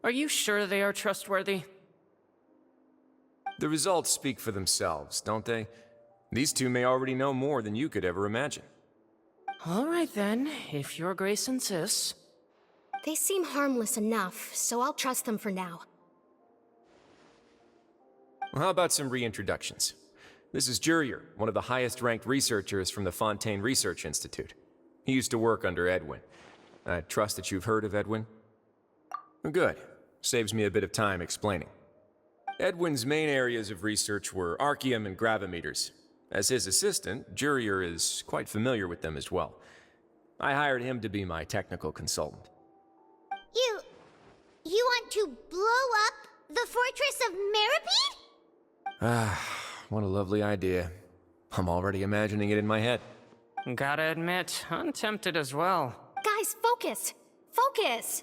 Are you sure they are trustworthy? The results speak for themselves, don't they? These two may already know more than you could ever imagine. All right then, if your grace insists. They seem harmless enough, so I'll trust them for now. Well, how about some reintroductions? This is Jurier, one of the highest-ranked researchers from the Fontaine Research Institute. He used to work under Edwin. I trust that you've heard of Edwin? Good. Saves me a bit of time explaining. Edwin's main areas of research were archaeum and gravimeters. As his assistant, Jurier is quite familiar with them as well. I hired him to be my technical consultant. You want to blow up the fortress of Meripede? Ah, what a lovely idea. I'm already imagining it in my head. Gotta admit, I'm tempted as well. Guys, focus! Focus!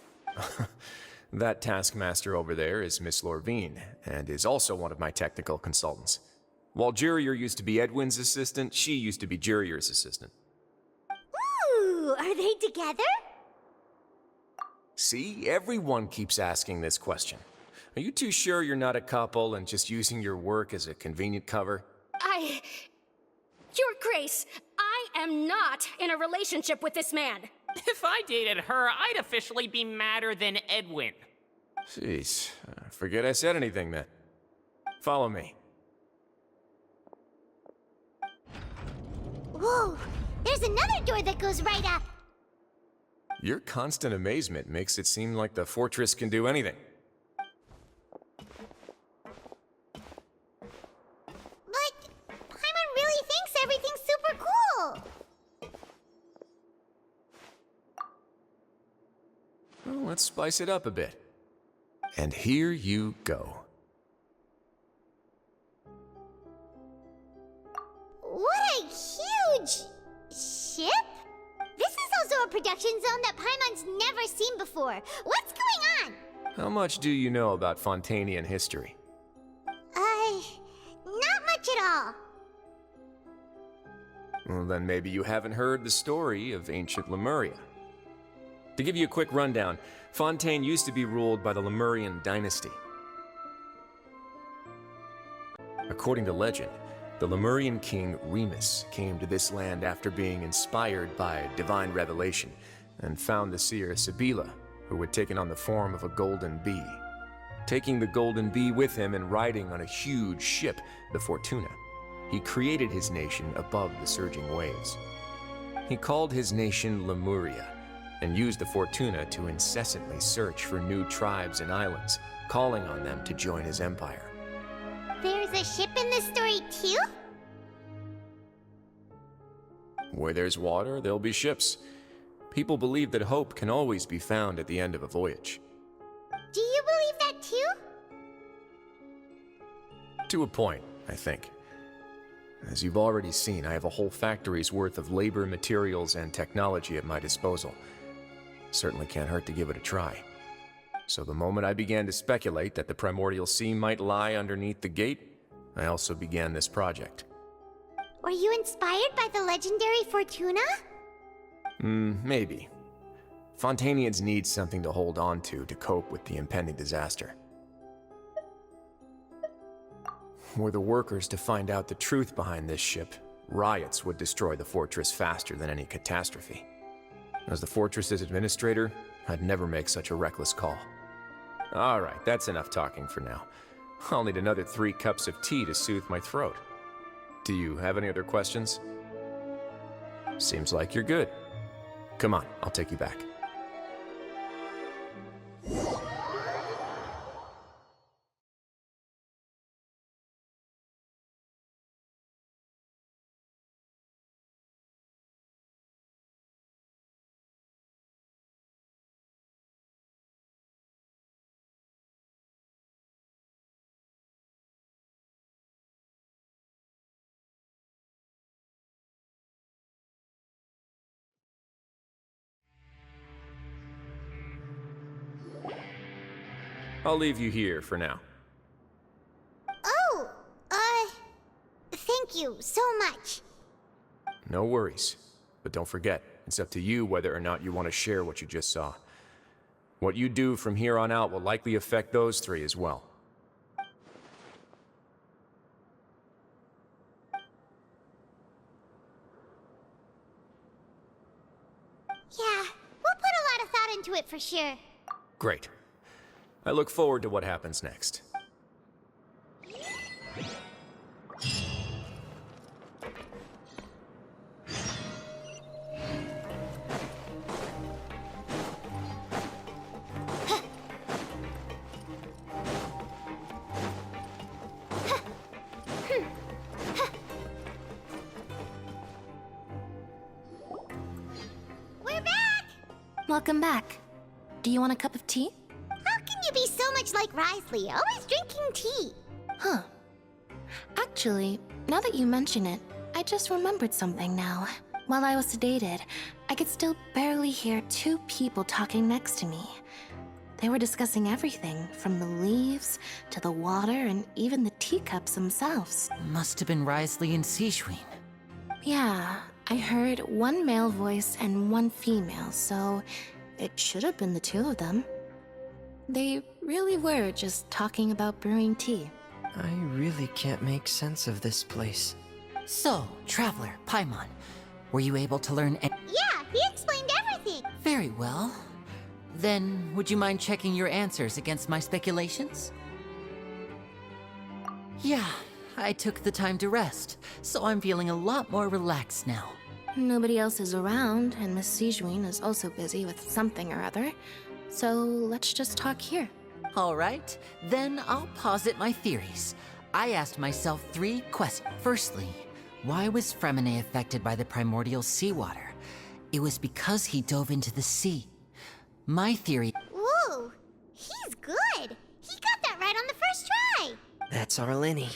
That taskmaster over there is Miss Lorvine, and is also one of my technical consultants. While Jurier used to be Edwin's assistant, she used to be Jurier's assistant. Ooh, are they together? See, everyone keeps asking this question. Are you too sure you're not a couple and just using your work as a convenient cover? Your Grace, I am not in a relationship with this man. If I dated her, I'd officially be madder than Edwin. Jeez, forget I said anything then. Follow me. Whoa, there's another door that goes right up. Your constant amazement makes it seem like the fortress can do anything. But Paimon really thinks everything's super cool. Well, let's spice it up a bit. And here you go. What a huge ship! This is also a production zone that Paimon's never seen before. What's going on? How much do you know about Fontainian history? Not much at all. Well, then maybe you haven't heard the story of ancient Lemuria. To give you a quick rundown, Fontaine used to be ruled by the Lemurian dynasty. According to legend, the Lemurian king Remus came to this land after being inspired by divine revelation and found the seer Sibila, who had taken on the form of a golden bee. Taking the golden bee with him and riding on a huge ship, the Fortuna, he created his nation above the surging waves. He called his nation Lemuria, and used the Fortuna to incessantly search for new tribes and islands, calling on them to join his empire. There's a ship in this story too? Where there's water, there'll be ships. People believe that hope can always be found at the end of a voyage. Do you believe that too? To a point, I think. As you've already seen, I have a whole factory's worth of labor, materials, and technology at my disposal. Certainly can't hurt to give it a try. So the moment I began to speculate that the primordial sea might lie underneath the gate, I also began this project. Were you inspired by the legendary Fortuna? Maybe. Fontainians need something to hold on to cope with the impending disaster. Were the workers to find out the truth behind this ship, riots would destroy the fortress faster than any catastrophe. As the fortress's administrator, I'd never make such a reckless call. Alright, that's enough talking for now. I'll need another 3 cups of tea to soothe my throat. Do you have any other questions? Seems like you're good. Come on, I'll take you back. I'll leave you here for now. Oh, thank you so much. No worries. But don't forget, it's up to you whether or not you want to share what you just saw. What you do from here on out will likely affect those three as well. Yeah, we'll put a lot of thought into it for sure. Great. I look forward to what happens next. We're back! Welcome back. Do you want a cup of tea? How can you be so much like Risley, always drinking tea? Huh. Actually, now that you mention it, I just remembered something now. While I was sedated, I could still barely hear two people talking next to me. They were discussing everything, from the leaves to the water and even the teacups themselves. Must have been Risley and Sijwin. Yeah, I heard one male voice and one female, so it should have been the two of them. They really were just talking about brewing tea. I really can't make sense of this place. So, Traveler, Paimon, were you able to learn any— Yeah, he explained everything. Very well. Then, would you mind checking your answers against my speculations? Yeah, I took the time to rest, so I'm feeling a lot more relaxed now. Nobody else is around, and Miss Sijwin is also busy with something or other. So let's just talk here. All right, then I'll posit my theories. I asked myself 3 questions. Firstly, why was Fremine affected by the primordial seawater? It was because he dove into the sea. My theory— Whoa, he's good. He got that right on the first try. That's Arlini.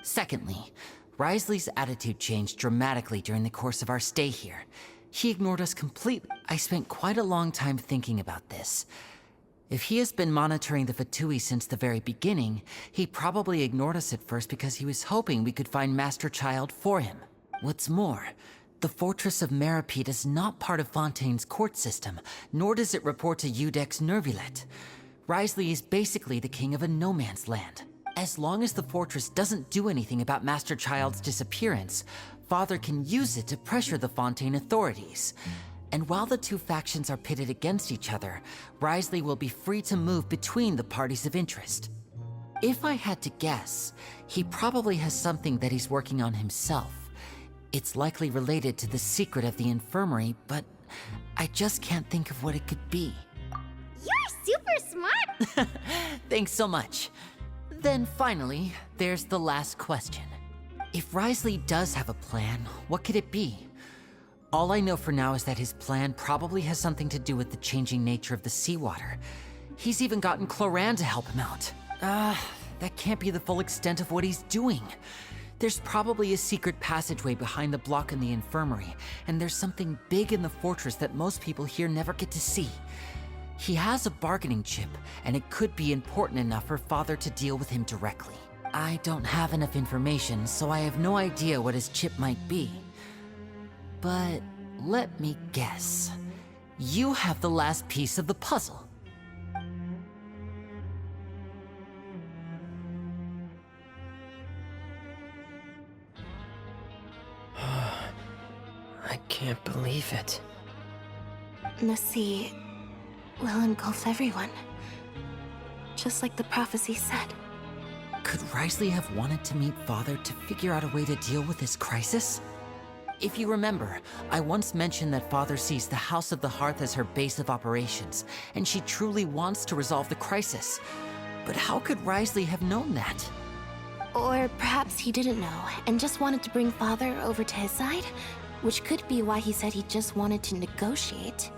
Secondly, Risley's attitude changed dramatically during the course of our stay here. He ignored us completely. I spent quite a long time thinking about this. If he has been monitoring the Fatui since the very beginning, he probably ignored us at first because he was hoping we could find Master Child for him. What's more, the Fortress of Meripede is not part of Fontaine's court system, nor does it report to Udex Nervulet. Risley is basically the king of a no-man's land. As long as the fortress doesn't do anything about Master Child's disappearance, Father can use it to pressure the Fontaine authorities. And while the two factions are pitted against each other, Risley will be free to move between the parties of interest. If I had to guess, he probably has something that he's working on himself. It's likely related to the secret of the infirmary, but I just can't think of what it could be. You're super smart. Thanks so much. Then finally, there's the last question. If Risley does have a plan, what could it be? All I know for now is that his plan probably has something to do with the changing nature of the seawater. He's even gotten Cloran to help him out. That can't be the full extent of what he's doing. There's probably a secret passageway behind the block in the infirmary, and there's something big in the fortress that most people here never get to see. He has a bargaining chip, and it could be important enough for Father to deal with him directly. I don't have enough information, so I have no idea what his chip might be. But let me guess. You have the last piece of the puzzle. I can't believe it. The sea will engulf everyone. Just like the prophecy said. Could Risley have wanted to meet Father to figure out a way to deal with this crisis? If you remember, I once mentioned that Father sees the House of the Hearth as her base of operations, and she truly wants to resolve the crisis. But how could Risley have known that? Or perhaps he didn't know and just wanted to bring Father over to his side, which could be why he said he just wanted to negotiate.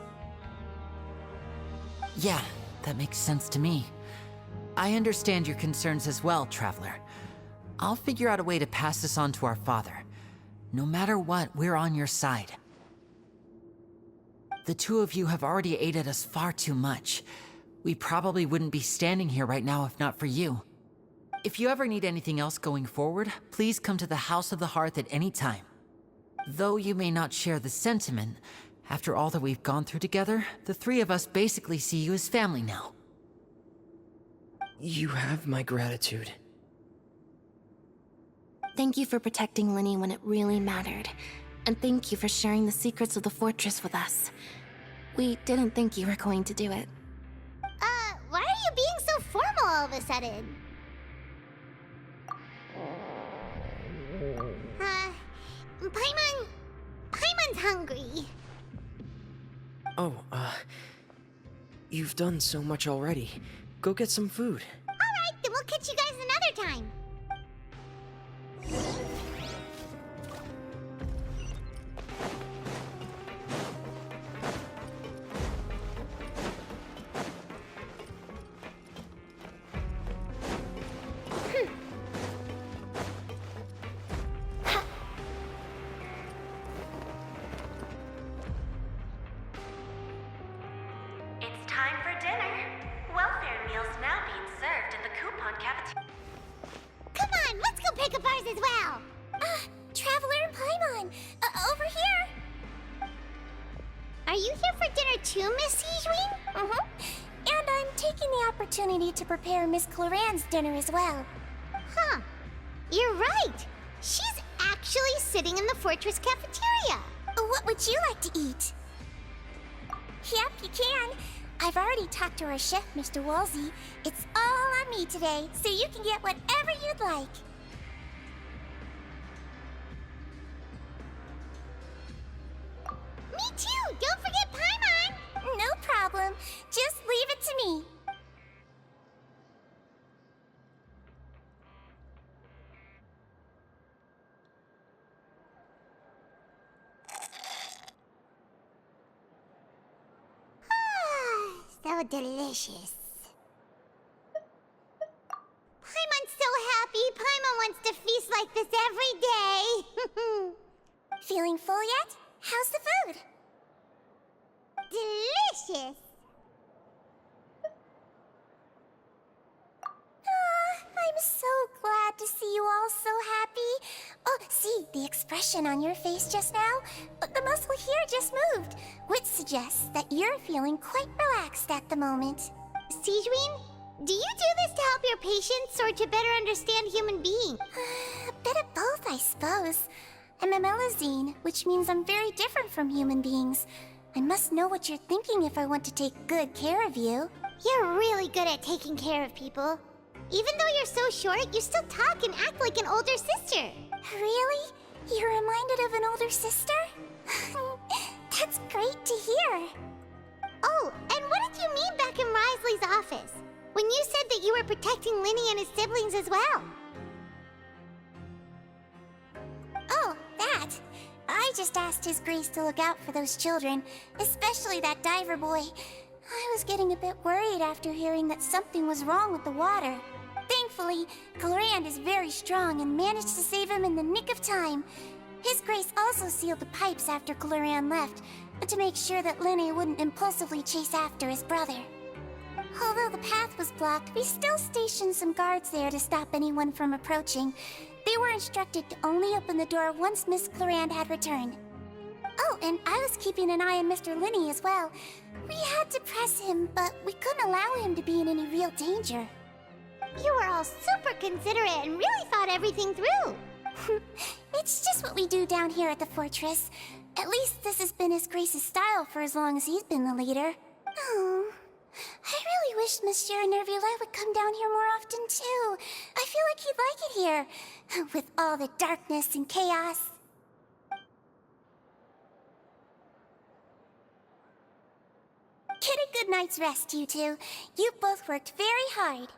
Yeah, that makes sense to me. I understand your concerns as well, Traveler. I'll figure out a way to pass this on to our father. No matter what, we're on your side. The two of you have already aided us far too much. We probably wouldn't be standing here right now if not for you. If you ever need anything else going forward, please come to the House of the Hearth at any time. Though you may not share the sentiment, After all that we've gone through together, the three of us basically see you as family now. You have my gratitude. Thank you for protecting Linny when it really mattered. And thank you for sharing the secrets of the fortress with us. We didn't think you were going to do it. Why are you being so formal all of a sudden? Paimon's hungry. Oh, you've done so much already. Go get some food. Alright, then we'll catch you guys another time. It's time for dinner. Welfare meals now being served in the coupon cafeteria. Come on, let's go pick up ours as well. Traveler and Paimon, over here. Are you here for dinner too, Miss Sijwin? Mm-hmm. And I'm taking the opportunity to prepare Miss Cloran's dinner as well. Huh. You're right. She's actually sitting in the fortress cafeteria. What would you like to eat? Yep, you can. I've already talked to our chef, Mr. Wolsey. It's all on me today, so you can get whatever you'd like. Me too. Don't forget Paimon. No problem. Just leave it to me. So delicious. Paimon's so happy. Paimon wants to feast like this every day. Feeling full yet? How's the food? Delicious. I'm so glad to see you all so happy. Oh, see, the expression on your face just now? The muscle here just moved, which suggests that you're feeling quite relaxed at the moment. Sijwin, do you do this to help your patients or to better understand human beings? A bit of both, I suppose. I'm a Melazine, which means I'm very different from human beings. I must know what you're thinking if I want to take good care of you. You're really good at taking care of people. Even though you're so short, you still talk and act like an older sister. Really? You're reminded of an older sister? That's great to hear. Oh, and what did you mean back in Risley's office? When you said that you were protecting Linny and his siblings as well? Oh, that. I just asked His Grace to look out for those children, especially that diver boy. I was getting a bit worried after hearing that something was wrong with the water. Thankfully, Clorand is very strong and managed to save him in the nick of time. His Grace also sealed the pipes after Clorand left, to make sure that Linny wouldn't impulsively chase after his brother. Although the path was blocked, we still stationed some guards there to stop anyone from approaching. They were instructed to only open the door once Miss Clorand had returned. Oh, and I was keeping an eye on Mr. Linny as well. We had to press him, but we couldn't allow him to be in any real danger. You were all super considerate and really thought everything through. It's just what we do down here at the fortress. At least this has been His Grace's style for as long as he's been the leader. Oh, I really wish Monsieur Nervula would come down here more often too. I feel like he'd like it here, with all the darkness and chaos. Get a good night's rest, you two. You both worked very hard.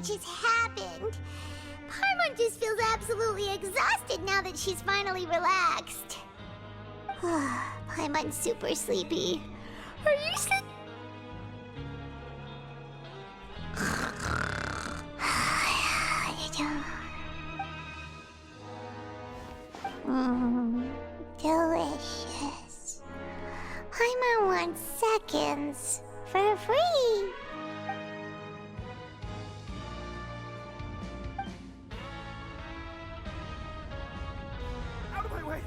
much has happened. Paimon just feels absolutely exhausted now that she's finally relaxed. Paimon's super sleepy. Are you sleeping? Delicious. Paimon wants seconds for free. Out of my way!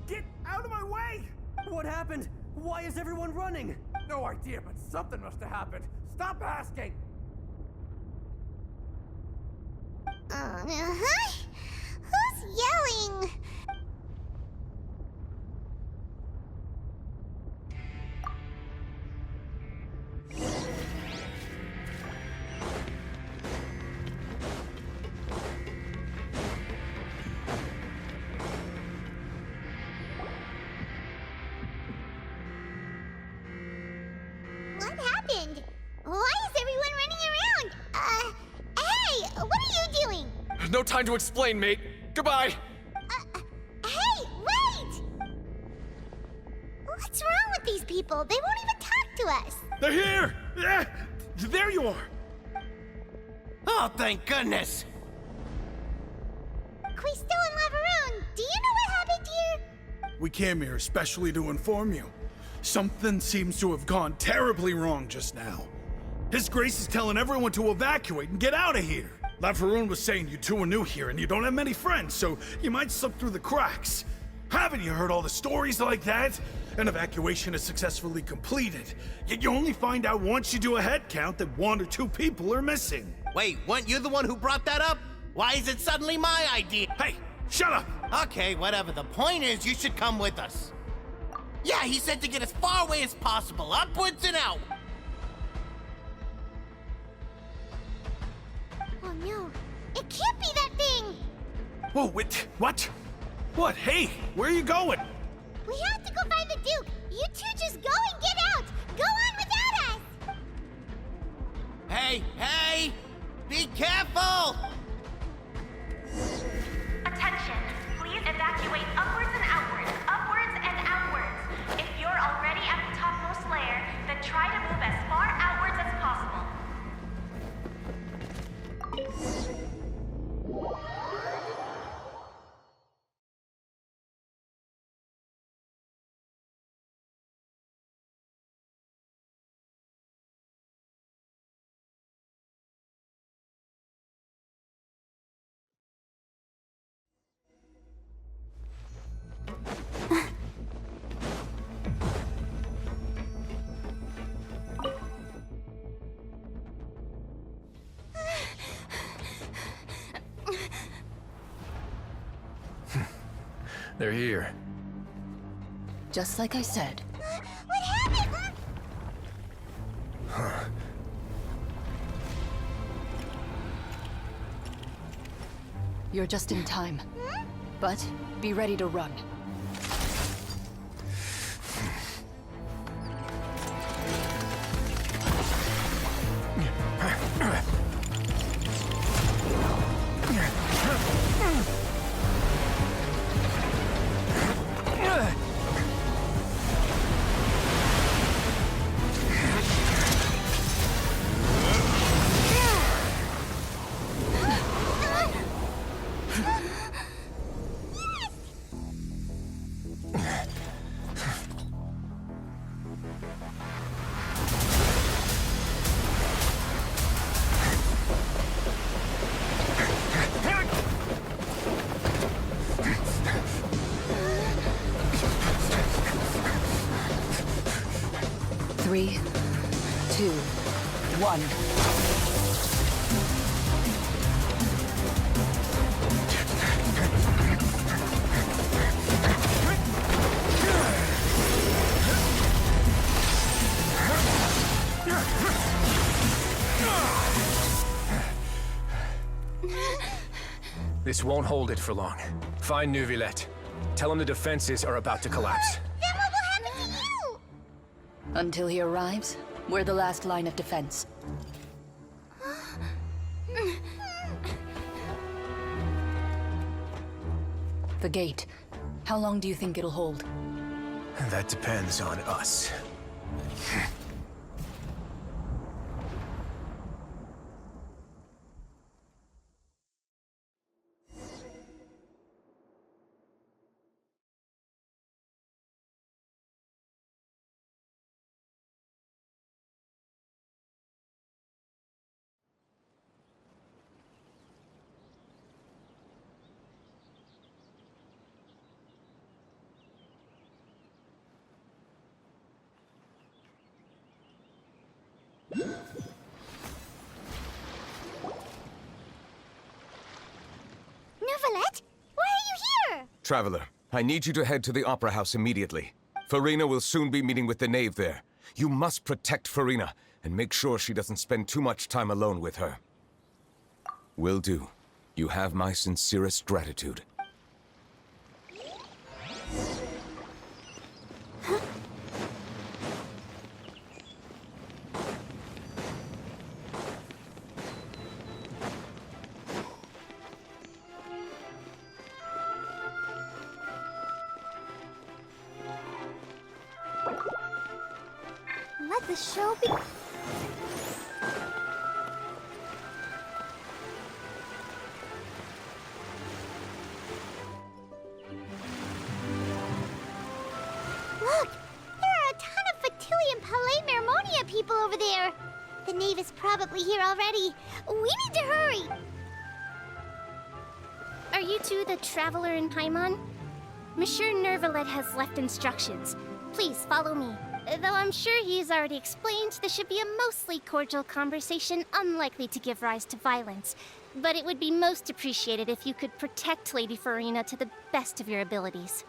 Get out of my way! What happened? Why is everyone running? No idea, but something must have happened. Stop asking! Who's yelling? What happened? Why is everyone running around? Hey, what are you doing? No time to explain, mate. Goodbye. Hey, wait! What's wrong with these people? They won't even talk to us. They're here! Yeah, there you are! Oh, thank goodness! Quisto and Laveroon, do you know what happened here? We came here especially to inform you. Something seems to have gone terribly wrong just now. His Grace is telling everyone to evacuate and get out of here. Laveroon was saying you two are new here and you don't have many friends, so you might slip through the cracks. Haven't you heard all the stories like that? An evacuation is successfully completed, yet you only find out once you do a head count that 1 or 2 people are missing. Wait, weren't you the one who brought that up? Why is it suddenly my idea? Hey, shut up! Okay, whatever. The point is, you should come with us. Yeah, he said to get as far away as possible, upwards and out. Oh no, it can't be that thing! Whoa, wait, what? What? Hey, where are you going? We have to go find the Duke! You two just go and get out! Go on without us! Hey, hey! Be careful! Attention, please evacuate upwards and outwards, upwards and outwards. If you're already at the topmost layer, then try to move as far outwards as possible. They're here. Just like I said. What happened? You're just in time. But be ready to run. Three, two, one. This won't hold it for long. Find Neuvillette. Tell him the defenses are about to collapse. Then what will happen to you? Until he arrives, we're the last line of defense. The gate. How long do you think it'll hold? That depends on us. Neuvillette? Why are you here? Traveler, I need you to head to the Opera House immediately. Farina will soon be meeting with the knave there. You must protect Farina, and make sure she doesn't spend too much time alone with her. Will do. You have my sincerest gratitude. Let the show be... Look! There are a ton of Factilian Palais Mermonia people over there! The knave is probably here already. We need to hurry! Are you two the Traveler in Paimon? Monsieur Neuvillette has left instructions. Please follow me. Though I'm sure he's already explained, this should be a mostly cordial conversation, unlikely to give rise to violence. But it would be most appreciated if you could protect Lady Farina to the best of your abilities.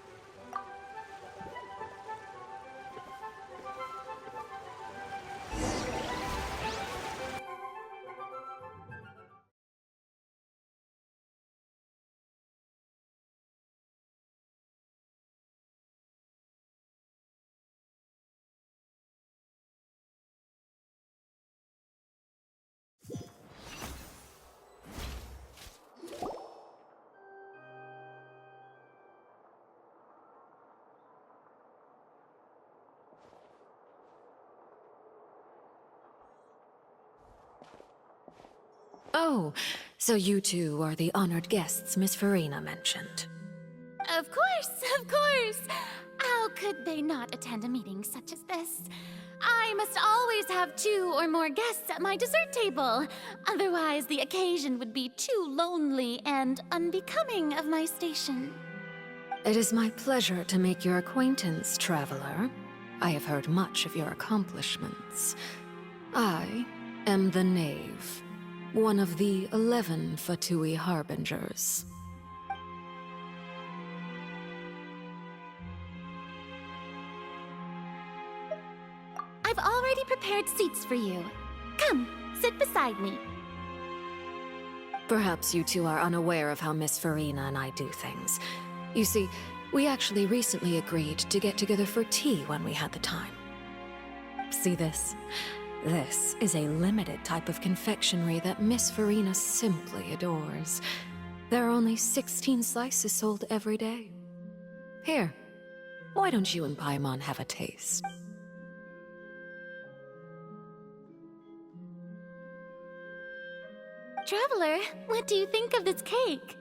Oh, so you two are the honored guests Miss Farina mentioned. Of course, of course! How could they not attend a meeting such as this? I must always have 2 or more guests at my dessert table. Otherwise, the occasion would be too lonely and unbecoming of my station. It is my pleasure to make your acquaintance, traveler. I have heard much of your accomplishments. I am the Knave, one of the 11 Fatui Harbingers. I've already prepared seats for you. Come, sit beside me. Perhaps you two are unaware of how Miss Farina and I do things. You see, we actually recently agreed to get together for tea when we had the time. See this? This is a limited type of confectionery that Miss Farina simply adores. There are only 16 slices sold every day. Here, why don't you and Paimon have a taste? Traveler, what do you think of this cake?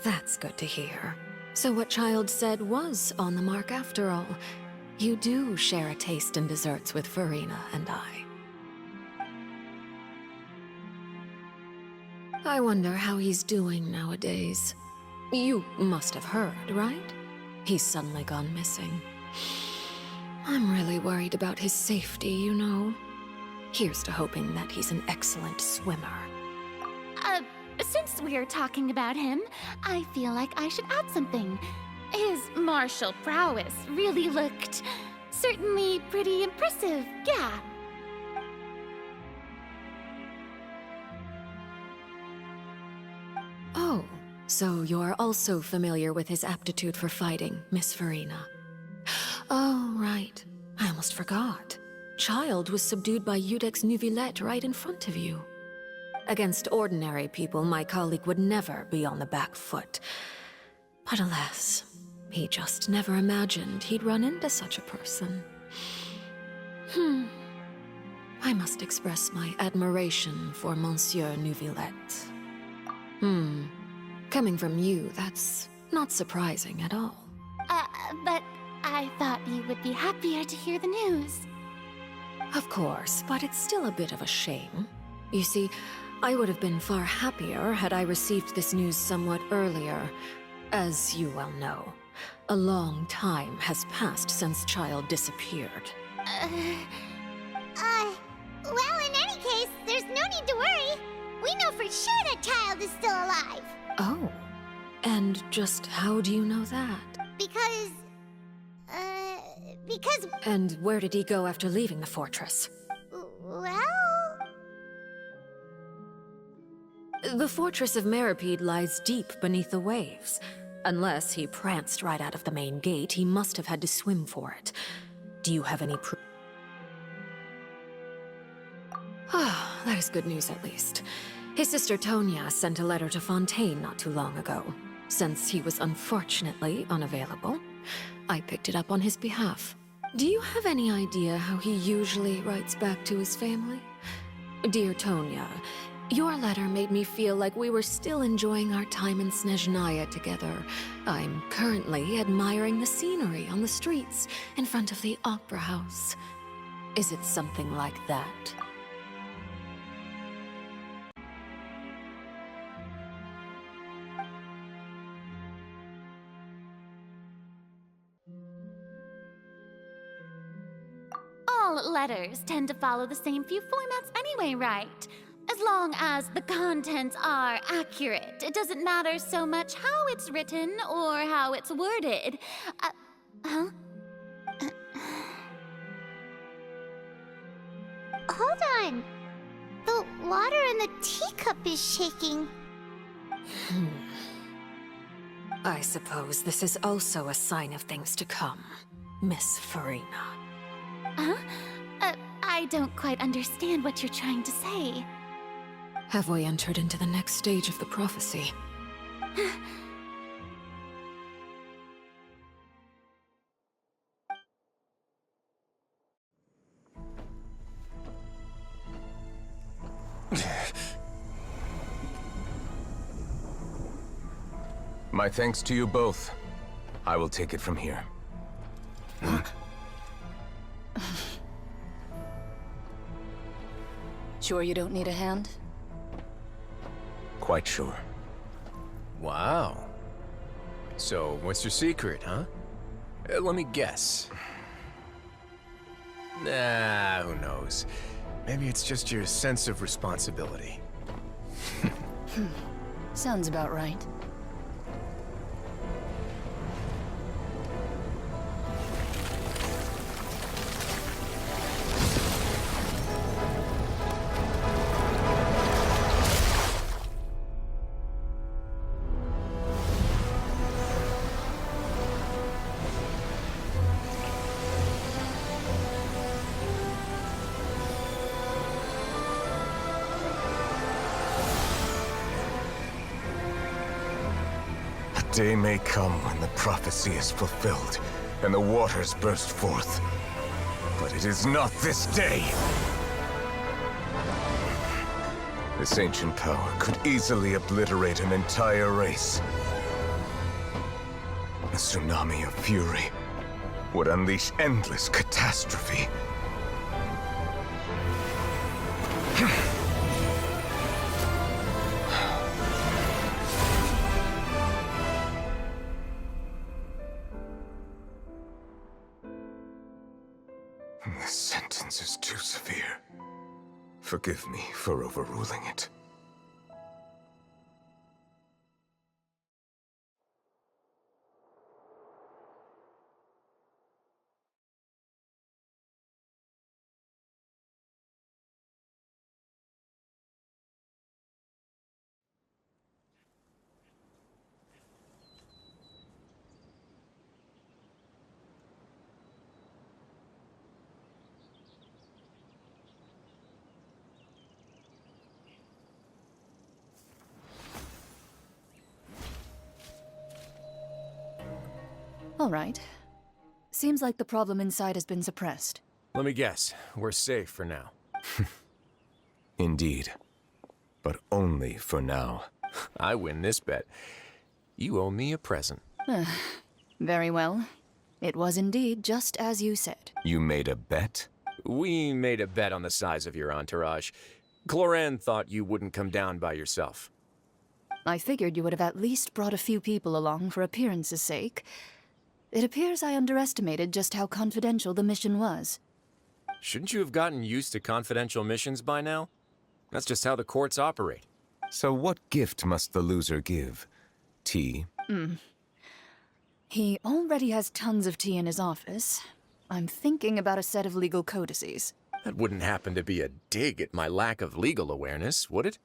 That's good to hear. So what Child said was on the mark after all. You do share a taste in desserts with Farina and I. I wonder how he's doing nowadays. You must have heard, right? He's suddenly gone missing. I'm really worried about his safety, you know. Here's to hoping that he's an excellent swimmer. Since we're talking about him, I feel like I should add something. His martial prowess really looked certainly pretty impressive, yeah. Oh, so you're also familiar with his aptitude for fighting, Miss Farina. Oh, right. I almost forgot. Child was subdued by Iudex Neuvillette right in front of you. Against ordinary people, my colleague would never be on the back foot. But alas, he just never imagined he'd run into such a person. I must express my admiration for Monsieur Neuvillette. Coming from you, that's not surprising at all. But I thought you would be happier to hear the news. Of course, but it's still a bit of a shame. You see, I would have been far happier had I received this news somewhat earlier. As you well know, a long time has passed since Child disappeared. Well, in any case, there's no need to worry. We know for sure that Child is still alive. Oh, and just how do you know that? Because... And where did he go after leaving the fortress? Well... The fortress of Meripede lies deep beneath the waves. Unless he pranced right out of the main gate, he must have had to swim for it. Do you have any proof? Ah, that is good news at least. His sister Tonya sent a letter to Fontaine not too long ago. Since he was unfortunately unavailable, I picked it up on his behalf. Do you have any idea how he usually writes back to his family? Dear Tonya, your letter made me feel like we were still enjoying our time in Snezhnaya together. I'm currently admiring the scenery on the streets in front of the opera house. Is it something like that? All letters tend to follow the same few formats anyway, right? As long as the contents are accurate, it doesn't matter so much how it's written or how it's worded. Hold on. The water in the teacup is shaking. I suppose this is also a sign of things to come, Miss Farina. Huh? I don't quite understand what you're trying to say. Have we entered into the next stage of the prophecy? My thanks to you both. I will take it from here. Sure you don't need a hand? Quite sure. Wow. So, what's your secret, huh? Let me guess. Nah, who knows? Maybe it's just your sense of responsibility. Sounds about right. Day may come when the prophecy is fulfilled, and the waters burst forth. But it is not this day! This ancient power could easily obliterate an entire race. A tsunami of fury would unleash endless catastrophe. This sentence is too severe. Forgive me for overruling it. All right. Seems like the problem inside has been suppressed. Let me guess, we're safe for now. Indeed. But only for now. I win this bet. You owe me a present. Very well. It was indeed just as you said. You made a bet? We made a bet on the size of your entourage. Cloran thought you wouldn't come down by yourself. I figured you would have at least brought a few people along for appearance's sake. It appears I underestimated just how confidential the mission was. Shouldn't you have gotten used to confidential missions by now? That's just how the courts operate. So what gift must the loser give? Tea? He already has tons of tea in his office. I'm thinking about a set of legal codices. That wouldn't happen to be a dig at my lack of legal awareness, would it?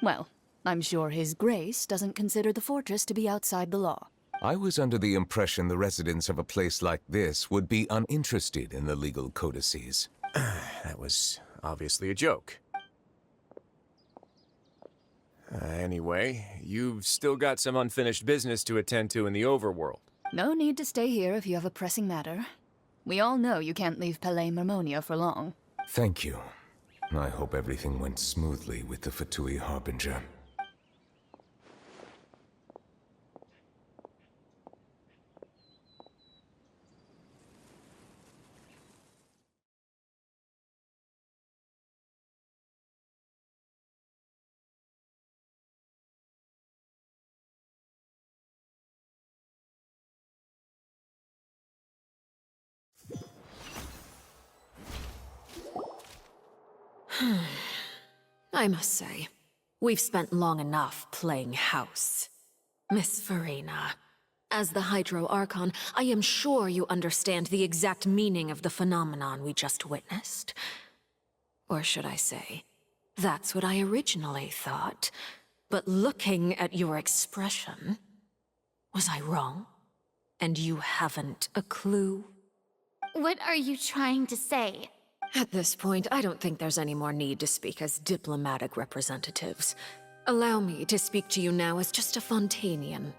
Well, I'm sure His Grace doesn't consider the fortress to be outside the law. I was under the impression the residents of a place like this would be uninterested in the legal codices. That was obviously a joke. Anyway, you've still got some unfinished business to attend to in the overworld. No need to stay here if you have a pressing matter. We all know you can't leave Palais Marmonia for long. Thank you. I hope everything went smoothly with the Fatui Harbinger. I must say, we've spent long enough playing house. Miss Farina, as the Hydro Archon, I am sure you understand the exact meaning of the phenomenon we just witnessed. Or should I say, that's what I originally thought. But looking at your expression, was I wrong? And you haven't a clue? What are you trying to say? At this point, I don't think there's any more need to speak as diplomatic representatives. Allow me to speak to you now as just a Fontanian.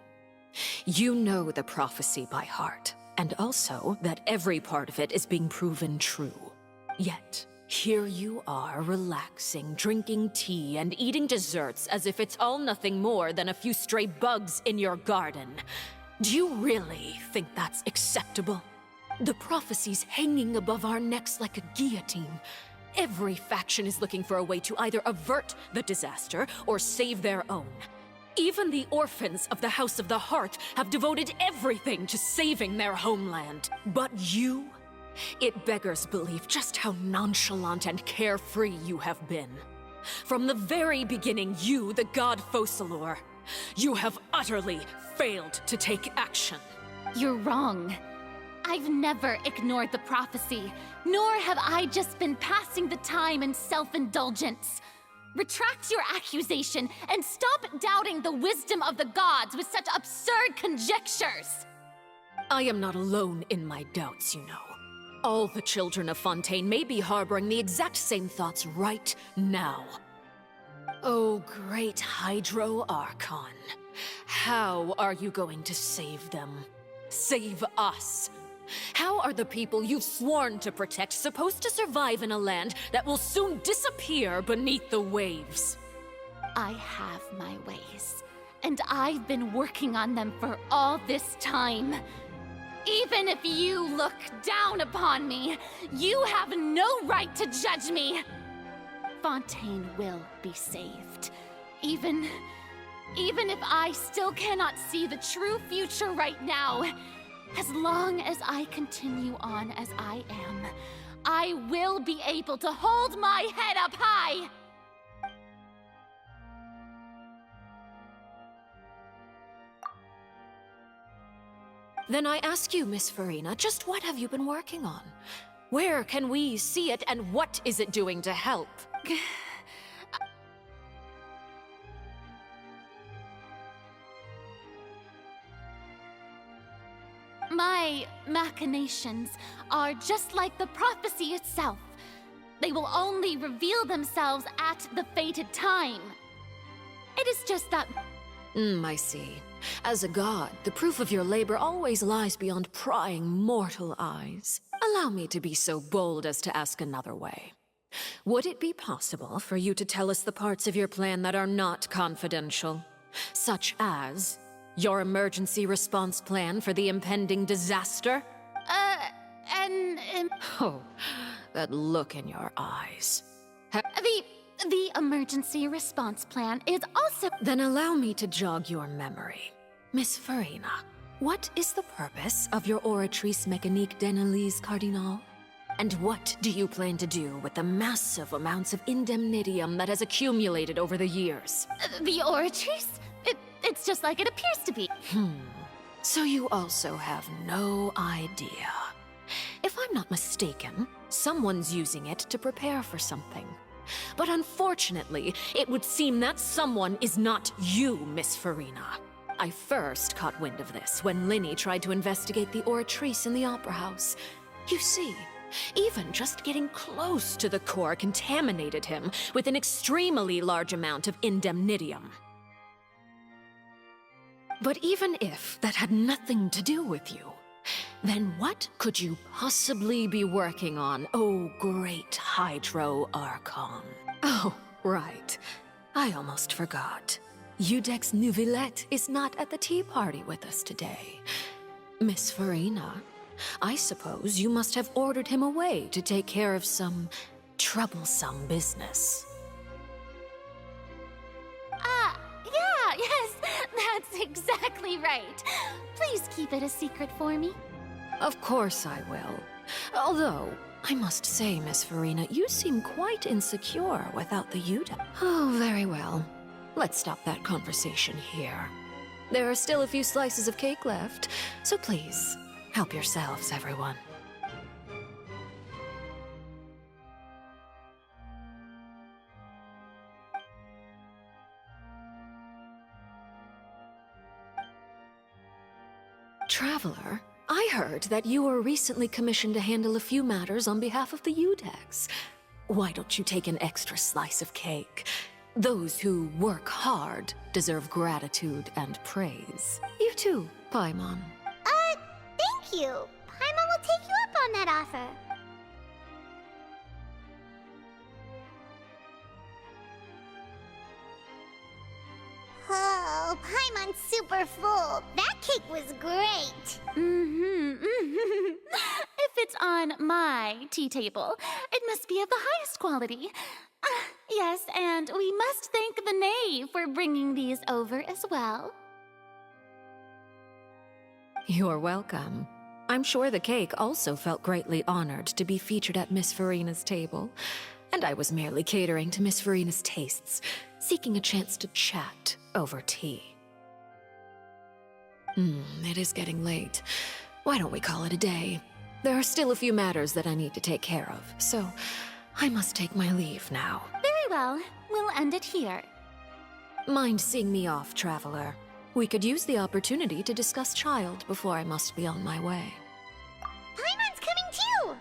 You know the prophecy by heart, and also that every part of it is being proven true. Yet, here you are relaxing, drinking tea, and eating desserts as if it's all nothing more than a few stray bugs in your garden. Do you really think that's acceptable? The prophecy's hanging above our necks like a guillotine. Every faction is looking for a way to either avert the disaster or save their own. Even the orphans of the House of the Hearth have devoted everything to saving their homeland. But you? It beggars belief just how nonchalant and carefree you have been. From the very beginning, you, the god Focalor, you have utterly failed to take action. You're wrong. I've never ignored the prophecy, nor have I just been passing the time in self-indulgence. Retract your accusation and stop doubting the wisdom of the gods with such absurd conjectures! I am not alone in my doubts, you know. All the children of Fontaine may be harboring the exact same thoughts right now. Oh, great Hydro Archon. How are you going to save them? Save us? How are the people you've sworn to protect supposed to survive in a land that will soon disappear beneath the waves? I have my ways, and I've been working on them for all this time. Even if you look down upon me, you have no right to judge me. Fontaine will be saved. Even if I still cannot see the true future right now. As long as I continue on as I am, I will be able to hold my head up high! Then I ask you, Miss Farina, just what have you been working on? Where can we see it, and what is it doing to help? My machinations are just like the prophecy itself. They will only reveal themselves at the fated time. It is just that I see. As a god, the proof of your labor always lies beyond prying mortal eyes. Allow me to be so bold as to ask another way. Would it be possible for you to tell us the parts of your plan that are not confidential? Such as your emergency response plan for the impending disaster? Oh, that look in your eyes. The emergency response plan is also— Then allow me to jog your memory. Miss Farina, what is the purpose of your Oratrice Mécanique d'Analyse Cardinal? And what do you plan to do with the massive amounts of indemnitium that has accumulated over the years? The Oratrice? It's just like it appears to be. So you also have no idea. If I'm not mistaken, someone's using it to prepare for something. But unfortunately, it would seem that someone is not you, Miss Farina. I first caught wind of this when Linny tried to investigate the Oratrice in the Opera House. You see, even just getting close to the core contaminated him with an extremely large amount of indemnitium. But even if that had nothing to do with you, then what could you possibly be working on, oh great Hydro Archon? Oh, right. I almost forgot. Eudex Neuvillette is not at the tea party with us today. Miss Farina, I suppose you must have ordered him away to take care of some troublesome business. Yes, that's exactly right. Please keep it a secret for me. Of course I will. Although, I must say, Miss Farina, you seem quite insecure without the Eudex. Oh, very well. Let's stop that conversation here. There are still a few slices of cake left, so please, help yourselves, everyone. Traveler, I heard that you were recently commissioned to handle a few matters on behalf of the Eudex. Why don't you take an extra slice of cake? Those who work hard deserve gratitude and praise. You too, Paimon. Thank you. Paimon will take you up on that offer. Oh, Paimon's super full. That cake was great. If it's on my tea table, it must be of the highest quality. Yes, and we must thank the knave for bringing these over as well. You're welcome. I'm sure the cake also felt greatly honored to be featured at Miss Farina's table. And I was merely catering to Miss Farina's tastes, seeking a chance to chat over tea. It is getting late. Why don't we call it a day? There are still a few matters that I need to take care of, so I must take my leave now. Very well. We'll end it here. Mind seeing me off, Traveler? We could use the opportunity to discuss Child before I must be on my way. Paimon's coming too!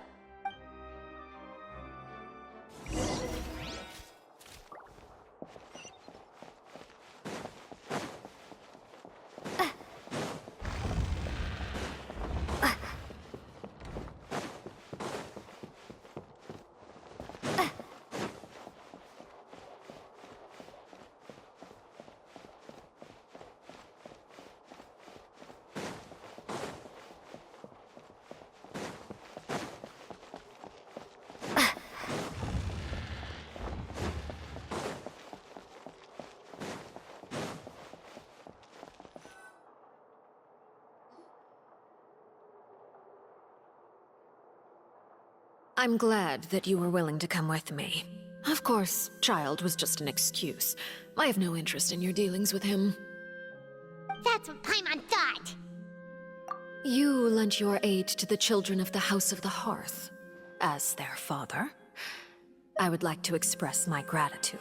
I'm glad that you were willing to come with me. Of course, Child was just an excuse. I have no interest in your dealings with him. That's what Paimon thought. You lent your aid to the children of the House of the Hearth. As their father, I would like to express my gratitude.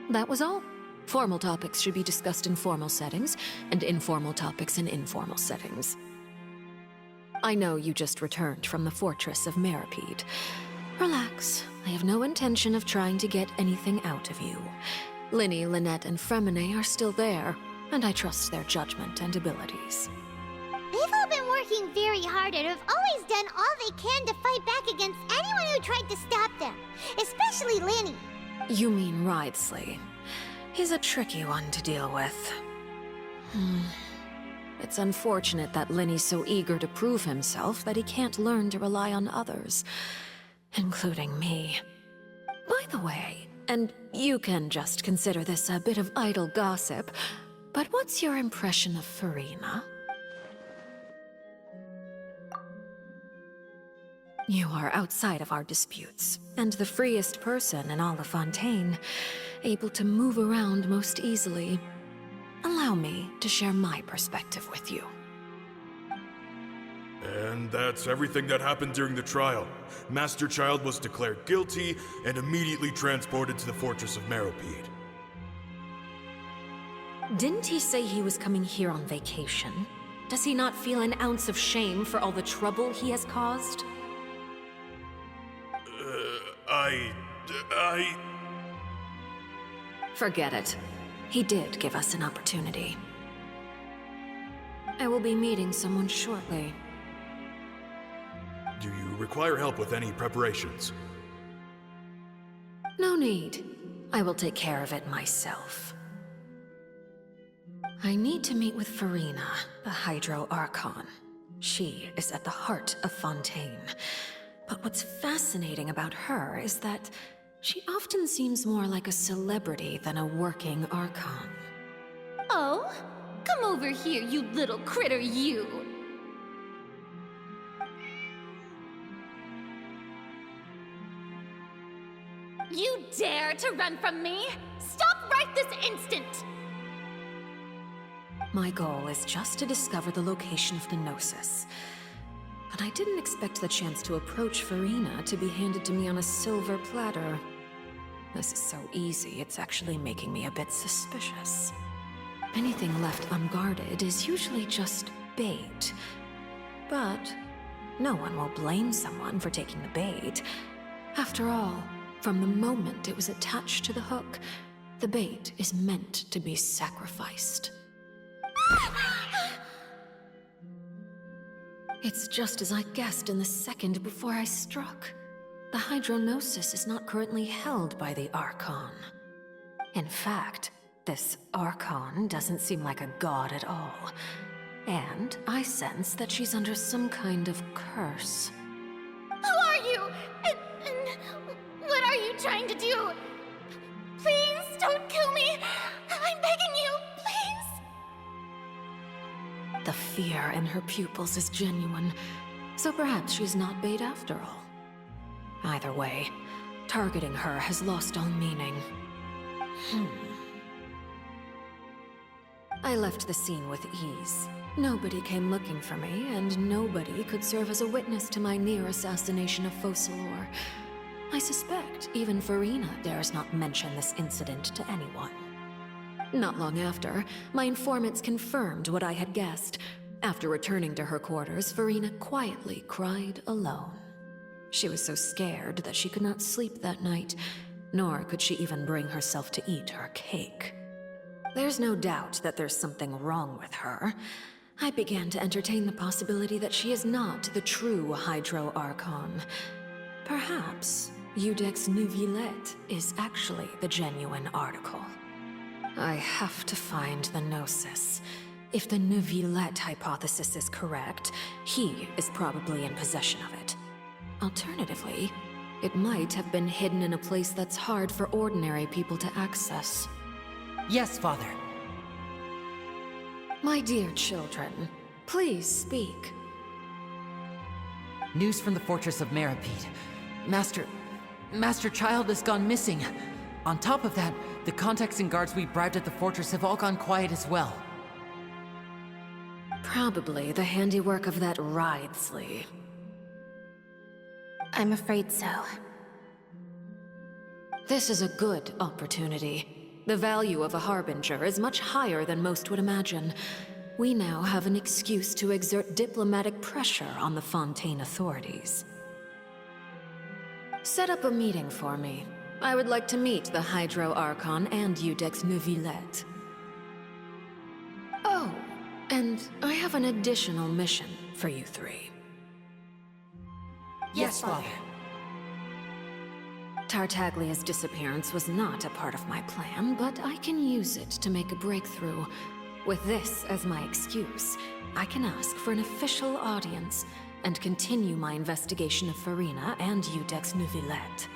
That was all. Formal topics should be discussed in formal settings, and informal topics in informal settings. I know you just returned from the fortress of Meripede. Relax. I have no intention of trying to get anything out of you. Linny, Lynette, and Fremine are still there, and I trust their judgment and abilities. They've all been working very hard and have always done all they can to fight back against anyone who tried to stop them, especially Linny. You mean Wriothesley. He's a tricky one to deal with. It's unfortunate that Linny's so eager to prove himself that he can't learn to rely on others, including me. By the way, and you can just consider this a bit of idle gossip, but what's your impression of Furina? You are outside of our disputes, and the freest person in all of Fontaine, able to move around most easily. Allow me to share my perspective with you. And that's everything that happened during the trial. Master Child was declared guilty and immediately transported to the Fortress of Meropide. Didn't he say he was coming here on vacation? Does he not feel an ounce of shame for all the trouble he has caused? Forget it. He did give us an opportunity. I will be meeting someone shortly. Do you require help with any preparations? No need. I will take care of it myself. I need to meet with Furina, the Hydro Archon. She is at the heart of Fontaine. But what's fascinating about her is that she often seems more like a celebrity than a working Archon. Oh? Come over here, you little critter, you! You dare to run from me? Stop right this instant! My goal is just to discover the location of the Gnosis. But I didn't expect the chance to approach Furina to be handed to me on a silver platter. This is so easy, it's actually making me a bit suspicious. Anything left unguarded is usually just bait. But no one will blame someone for taking the bait. After all, from the moment it was attached to the hook, the bait is meant to be sacrificed. It's just as I guessed in the second before I struck. The Hydronosis is not currently held by the Archon. In fact, this Archon doesn't seem like a god at all. And I sense that she's under some kind of curse. Who are you? And what are you trying to do? Please don't kill me! I'm begging you, please! The fear in her pupils is genuine, so perhaps she's not bait after all. Either way, targeting her has lost all meaning. I left the scene with ease. Nobody came looking for me, and nobody could serve as a witness to my near assassination of Focalor. I suspect even Furina dares not mention this incident to anyone. Not long after, my informants confirmed what I had guessed. After returning to her quarters, Furina quietly cried alone. She was so scared that she could not sleep that night, nor could she even bring herself to eat her cake. There's no doubt that there's something wrong with her. I began to entertain the possibility that she is not the true Hydro Archon. Perhaps Eudex Neuvillette is actually the genuine article. I have to find the Gnosis. If the Neuvillette hypothesis is correct, he is probably in possession of it. Alternatively, it might have been hidden in a place that's hard for ordinary people to access. Yes, Father. My dear children, please speak. News from the Fortress of Meropide. Master Child has gone missing. On top of that, the contacts and guards we bribed at the fortress have all gone quiet as well. Probably the handiwork of that Wriothesley. I'm afraid so. This is a good opportunity. The value of a Harbinger is much higher than most would imagine. We now have an excuse to exert diplomatic pressure on the Fontaine authorities. Set up a meeting for me. I would like to meet the Hydro Archon and Iudex Neuvillette. Oh, and I have an additional mission for you three. Yes, Father. Tartaglia's disappearance was not a part of my plan, but I can use it to make a breakthrough. With this as my excuse, I can ask for an official audience and continue my investigation of Farina and Iudex Neuvillette.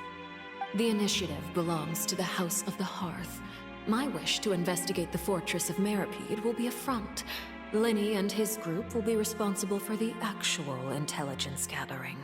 The initiative belongs to the House of the Hearth. My wish to investigate the Fortress of Meripede will be a front. Linny and his group will be responsible for the actual intelligence gathering.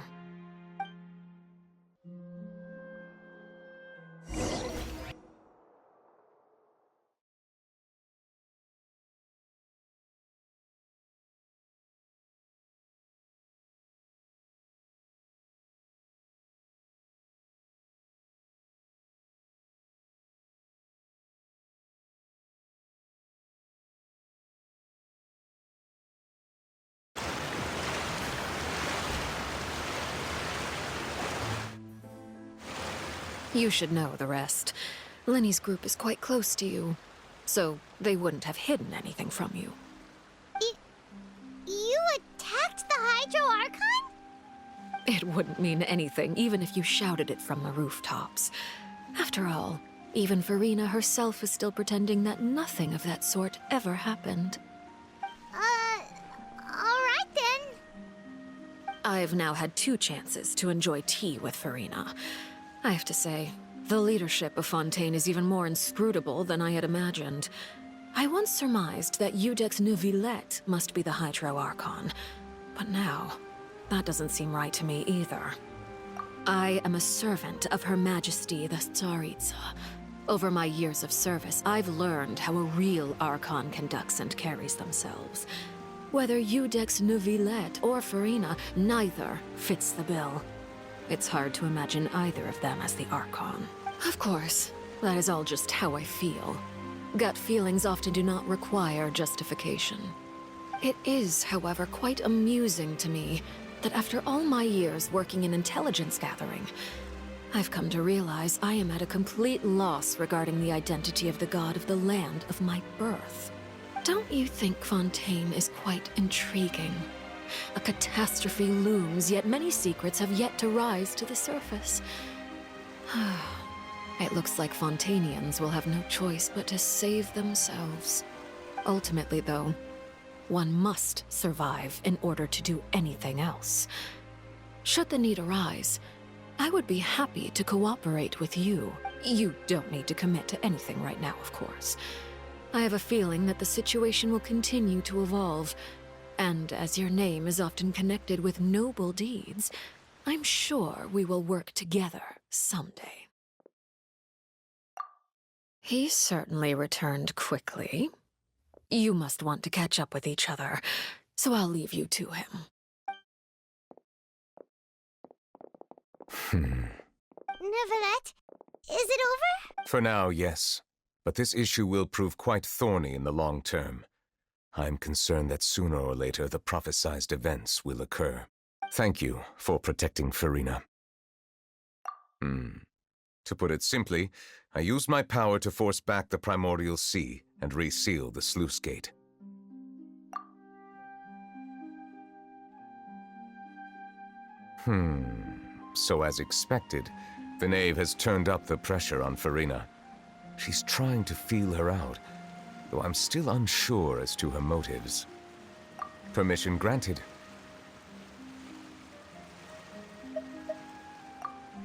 You should know the rest. Linny's group is quite close to you, so they wouldn't have hidden anything from you. You attacked the Hydro Archon? It wouldn't mean anything, even if you shouted it from the rooftops. After all, even Farina herself is still pretending that nothing of that sort ever happened. Alright then. I've now had 2 chances to enjoy tea with Farina. I have to say, the leadership of Fontaine is even more inscrutable than I had imagined. I once surmised that Iudex Neuvillette must be the Hydro Archon, but now, that doesn't seem right to me either. I am a servant of Her Majesty the Tsaritsa. Over my years of service, I've learned how a real Archon conducts and carries themselves. Whether Iudex Neuvillette or Farina, neither fits the bill. It's hard to imagine either of them as the Archon. Of course, that is all just how I feel. Gut feelings often do not require justification. It is, however, quite amusing to me that after all my years working in intelligence gathering, I've come to realize I am at a complete loss regarding the identity of the god of the land of my birth. Don't you think Fontaine is quite intriguing? A catastrophe looms, yet many secrets have yet to rise to the surface. It looks like Fontainians will have no choice but to save themselves. Ultimately, though, one must survive in order to do anything else. Should the need arise, I would be happy to cooperate with you. You don't need to commit to anything right now, of course. I have a feeling that the situation will continue to evolve. And as your name is often connected with noble deeds, I'm sure we will work together someday. He certainly returned quickly. You must want to catch up with each other, so I'll leave you to him. Neuvillette, is it over? For now, yes. But this issue will prove quite thorny in the long term. I'm concerned that sooner or later the prophesized events will occur. Thank you for protecting Farina. To put it simply, I used my power to force back the Primordial Sea and reseal the sluice gate. So as expected, the knave has turned up the pressure on Farina. She's trying to feel her out, though I'm still unsure as to her motives. Permission granted.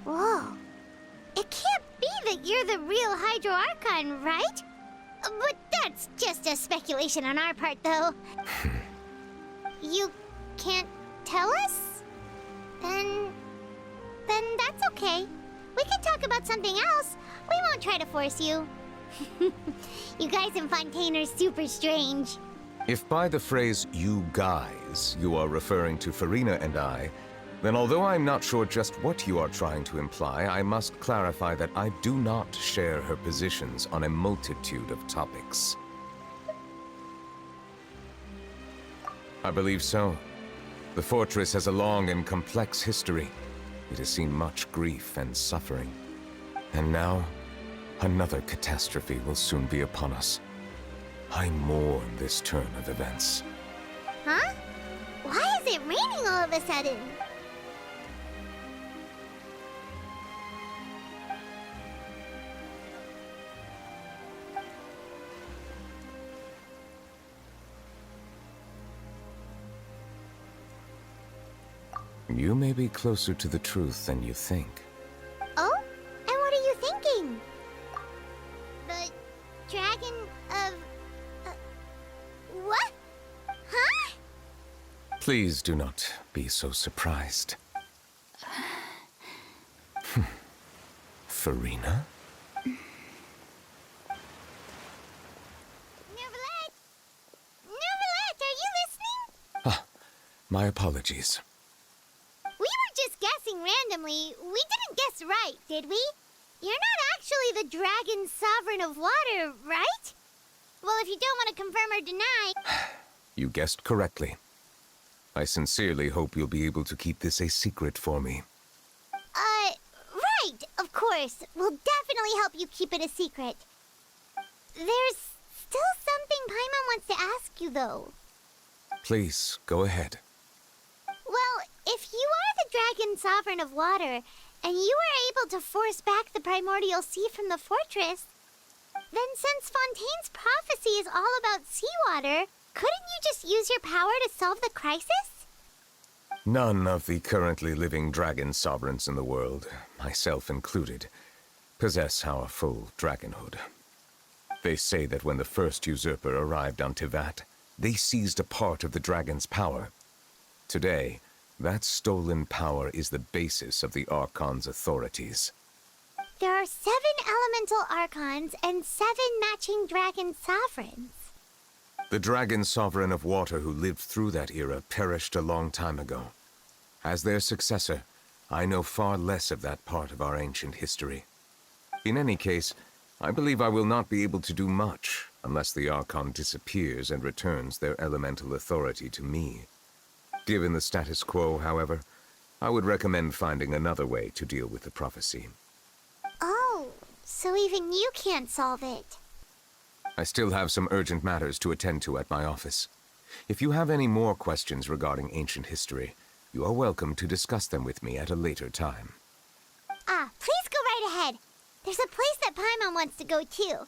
Whoa. It can't be that you're the real Hydro Archon, right? But that's just a speculation on our part, though. You can't tell us? Then that's okay. We can talk about something else. We won't try to force you. You guys in Fontaine are super strange. If by the phrase, you guys, you are referring to Farina and I, then although I'm not sure just what you are trying to imply, I must clarify that I do not share her positions on a multitude of topics. I believe so. The fortress has a long and complex history. it has seen much grief and suffering. And now, another catastrophe will soon be upon us. I mourn this turn of events. Huh? Why is it raining all of a sudden? You may be closer to the truth than you think. Oh? And what are you thinking? The dragon of... what? Huh? Please do not be so surprised. Farina? Nervalette! Nervalette, are you listening? Ah, my apologies. We were just guessing randomly. We didn't guess right, did we? You're not actually the dragon sovereign of water, right? Well, if you don't want to confirm or deny... You guessed correctly. I sincerely hope you'll be able to keep this a secret for me. Right, of course. We'll definitely help you keep it a secret. There's still something Paimon wants to ask you, though. Please, go ahead. Well, if you are the dragon sovereign of water, and you were able to force back the primordial sea from the fortress, then since Fontaine's prophecy is all about seawater, couldn't you just use your power to solve the crisis? None of the currently living dragon sovereigns in the world, myself included, possess our full dragonhood. They say that when the first usurper arrived on Tivat, they seized a part of the dragon's power. Today, that stolen power is the basis of the Archon's authorities. There are 7 elemental archons and 7 matching dragon sovereigns. The dragon sovereign of water who lived through that era perished a long time ago. As their successor, I know far less of that part of our ancient history. In any case, I believe I will not be able to do much unless the Archon disappears and returns their elemental authority to me. Given the status quo, however, I would recommend finding another way to deal with the prophecy. Oh, so even you can't solve it. I still have some urgent matters to attend to at my office. If you have any more questions regarding ancient history, you are welcome to discuss them with me at a later time. Please go right ahead. There's a place that Paimon wants to go too.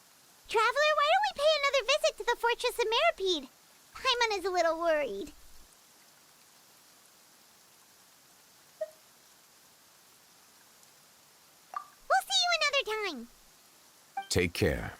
Traveler, why don't we pay another visit to the Fortress of Meripede? Paimon is a little worried. We'll see you another time. Take care.